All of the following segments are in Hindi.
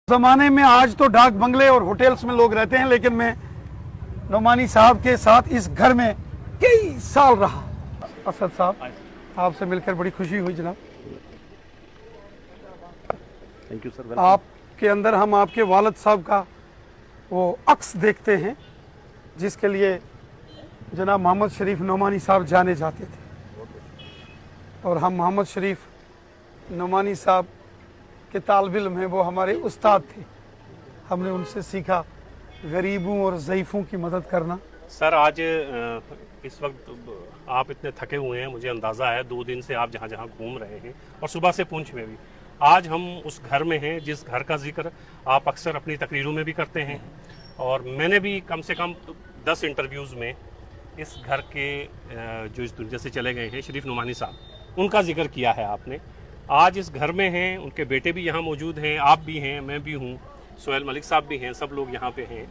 जमाने में आज तो डाक बंगले और होटल्स में लोग रहते हैं, लेकिन मैं नोमानी साहब के साथ इस घर में कई साल रहा। असद साहब, आपसे मिलकर बड़ी खुशी हुई जनाब। Thank you sir. आपके अंदर हम आपके वालिद साहब का वो अक्स देखते हैं जिसके लिए जनाब मोहम्मद शरीफ नोमानी साहब जाने जाते थे, और हम मोहम्मद शरीफ नोमानी साहब के तालिब इल्म हैं, वो हमारे उस्ताद थे। हमने उनसे सीखा गरीबों और ज़ईफ़ों की मदद करना। सर आज इस वक्त आप इतने थके हुए हैं, मुझे अंदाज़ा है 2 दिन से आप जहाँ जहाँ घूम रहे हैं और सुबह से पुंछ में भी। आज हम उस घर में हैं जिस घर का जिक्र आप अक्सर अपनी तकरीरों में भी करते हैं, और मैंने भी कम से कम 10 इंटरव्यूज़ में इस घर के जो इस दुनिया से चले गए हैं शरीफ नोमानी साहब, उनका जिक्र किया है आपने। आज इस घर में हैं, उनके बेटे भी यहाँ मौजूद हैं, आप भी हैं, मैं भी हूँ, सोहेल मलिक साहब भी हैं, सब लोग यहाँ पे हैं।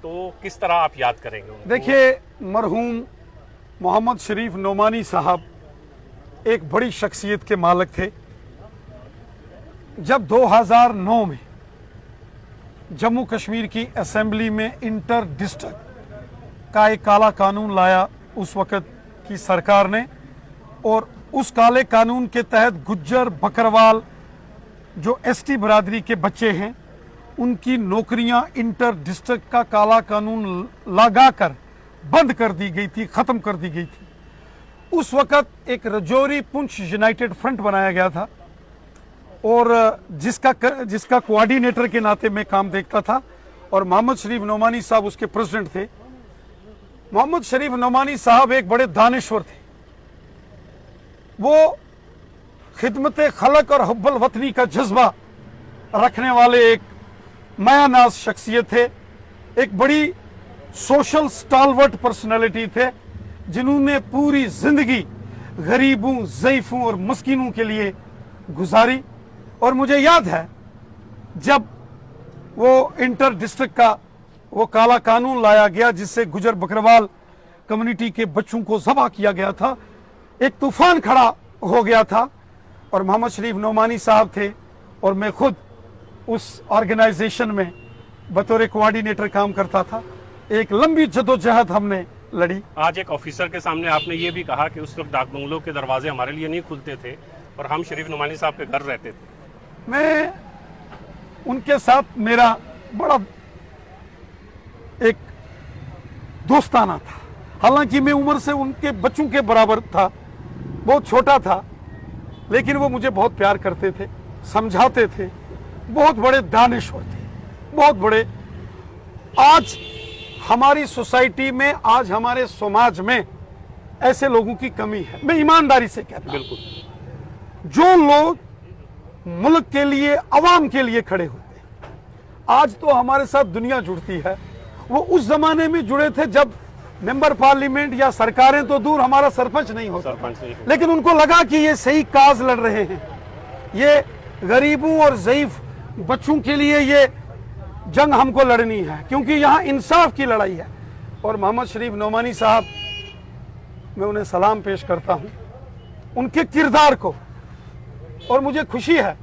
तो किस तरह आप याद करेंगे उनको? देखिए, मरहूम मोहम्मद शरीफ नोमानी साहब एक बड़ी शख्सियत के मालिक थे। जब 2009 में जम्मू कश्मीर की असेंबली में इंटर डिस्ट्रिक्ट का एक काला कानून लाया उस वक़्त की सरकार ने, और उस काले कानून के तहत गुज्जर बकरवाल जो एसटी बरादरी के बच्चे हैं उनकी नौकरियां इंटर डिस्ट्रिक्ट का काला कानून लगाकर बंद कर दी गई थी, ख़त्म कर दी गई थी। उस वक़्त एक रजौरी पुंछ यूनाइटेड फ्रंट बनाया गया था, और जिसका कोऑर्डिनेटर के नाते मैं काम देखता था, और मोहम्मद शरीफ नोमानी साहब उसके प्रेसिडेंट थे। मोहम्मद शरीफ नोमानी साहब एक बड़े दानिश्वर थे। वो खिदमत खलक और हुब्बुल वतनी का जज्बा रखने वाले एक मायानाज शख्सियत थे। एक बड़ी सोशल स्टालवर्ट पर्सनालिटी थे जिन्होंने पूरी जिंदगी गरीबों, ज़ईफ़ों और मस्कीनों के लिए गुजारी। और मुझे याद है जब वो इंटर डिस्ट्रिक्ट का वो काला कानून लाया गया जिससे गुजर बकरवाल कम्युनिटी के बच्चों को ज़बह किया गया था, एक तूफान खड़ा हो गया था, और मोहम्मद शरीफ नोमानी साहब थे और मैं खुद उस ऑर्गेनाइजेशन में बतौर कोऑर्डिनेटर काम करता था। एक लंबी जदोजहद हमने लड़ी। आज एक ऑफिसर के सामने आपने ये भी कहा कि उस वक्त डाक बंगलों के दरवाजे हमारे लिए नहीं खुलते थे और हम शरीफ नोमानी साहब के घर रहते थे। मैं उनके साथ मेरा बड़ा एक दोस्ताना था। हालांकि मैं उम्र से उनके बच्चों के बराबर था, बहुत छोटा था, लेकिन वो मुझे बहुत प्यार करते थे, समझाते थे। बहुत बड़े दानिश्वर थे, बहुत बड़े। आज हमारी सोसाइटी में, आज हमारे समाज में ऐसे लोगों की कमी है। मैं ईमानदारी से कहता हूं, बिल्कुल, जो लोग मुल्क के लिए, अवाम के लिए खड़े होते हैं। आज तो हमारे साथ दुनिया जुड़ती है, वो उस जमाने में जुड़े थे जब मेंबर पार्लियामेंट या सरकारें तो दूर, हमारा सरपंच नहीं होता, लेकिन उनको लगा कि ये सही काज लड़ रहे हैं, ये गरीबों और ज़ईफ बच्चों के लिए ये जंग हमको लड़नी है, क्योंकि यहाँ इंसाफ की लड़ाई है। और मोहम्मद शरीफ नोमानी साहब, मैं उन्हें सलाम पेश करता हूँ उनके किरदार को, और मुझे खुशी है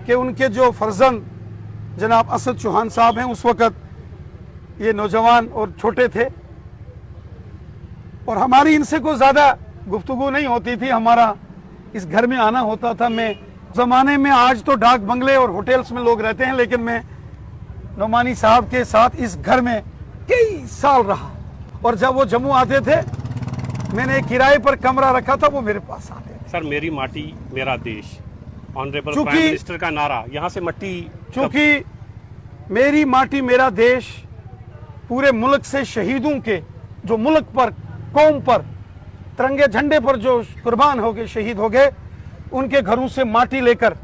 कि उनके जो फर्जंद जनाब असद चौहान साहब हैं, उस वक़्त ये नौजवान और छोटे थे, और हमारी इनसे कोई ज़्यादा गुफ्तगू नहीं होती थी। हमारा इस घर में आना होता था। मैं ज़माने में, आज तो डाक बंगले और होटल्स में लोग रहते हैं, लेकिन मैं नोमानी साहब के साथ इस घर में कई साल रहा। और जब वो जम्मू आते थे, मैंने किराए पर कमरा रखा था, वो मेरे पास आते थे। सर, मेरी माटी मेरा देश, ऑनरेबल प्राइम मिनिस्टर का नारा, यहाँ से मट्टी, चूंकि मेरी माटी मेरा देश पूरे मुल्क से शहीदों के, जो मुल्क पर, कौम पर, तिरंगे झंडे पर जो कुर्बान हो गए, शहीद हो गए, उनके घरों से माटी लेकर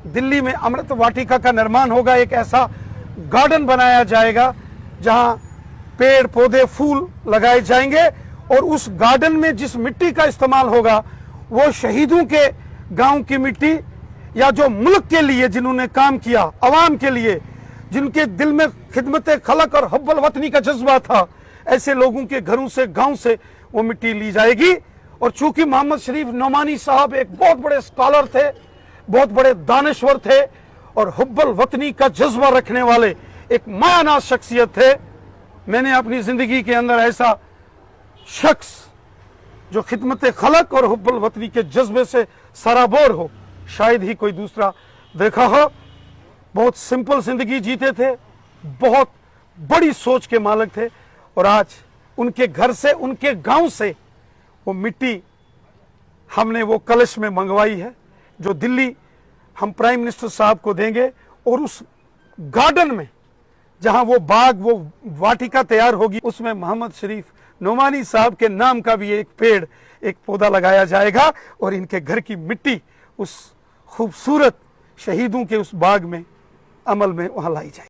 दिल्ली में अमृत वाटिका का निर्माण होगा। एक ऐसा गार्डन बनाया जाएगा जहां पेड़ पौधे फूल लगाए जाएंगे, और उस गार्डन में जिस मिट्टी का इस्तेमाल होगा वो शहीदों के गांव की मिट्टी, या जो मुल्क के लिए जिन्होंने काम किया, अवाम के लिए, जिनके दिल में खिदमत खलक और हुब्बुल वतनी का जज्बा था, ऐसे लोगों के घरों से, गांव से वो मिट्टी ली जाएगी। और चूंकि मोहम्मद शरीफ नोमानी साहब एक बहुत बड़े स्कॉलर थे, बहुत बड़े दानिश्वर थे, और हुब्बल वतनी का जज्बा रखने वाले एक मायानाज शख्सियत थे। मैंने अपनी जिंदगी के अंदर ऐसा शख्स जो खिदमत खलक और हुब्बल वतनी के जज्बे से सराबोर हो शायद ही कोई दूसरा देखा हो। बहुत सिंपल जिंदगी जीते थे, बहुत बड़ी सोच के मालिक थे, और आज उनके घर से, उनके गांव से वो मिट्टी हमने वो कलश में मंगवाई है जो दिल्ली हम प्राइम मिनिस्टर साहब को देंगे। और उस गार्डन में जहां वो बाग, वो वाटिका तैयार होगी, उसमें मोहम्मद शरीफ नोमानी साहब के नाम का भी एक पेड़, एक पौधा लगाया जाएगा और इनके घर की मिट्टी उस खूबसूरत शहीदों के उस बाग में, अमल में वहां लाई जाएगी।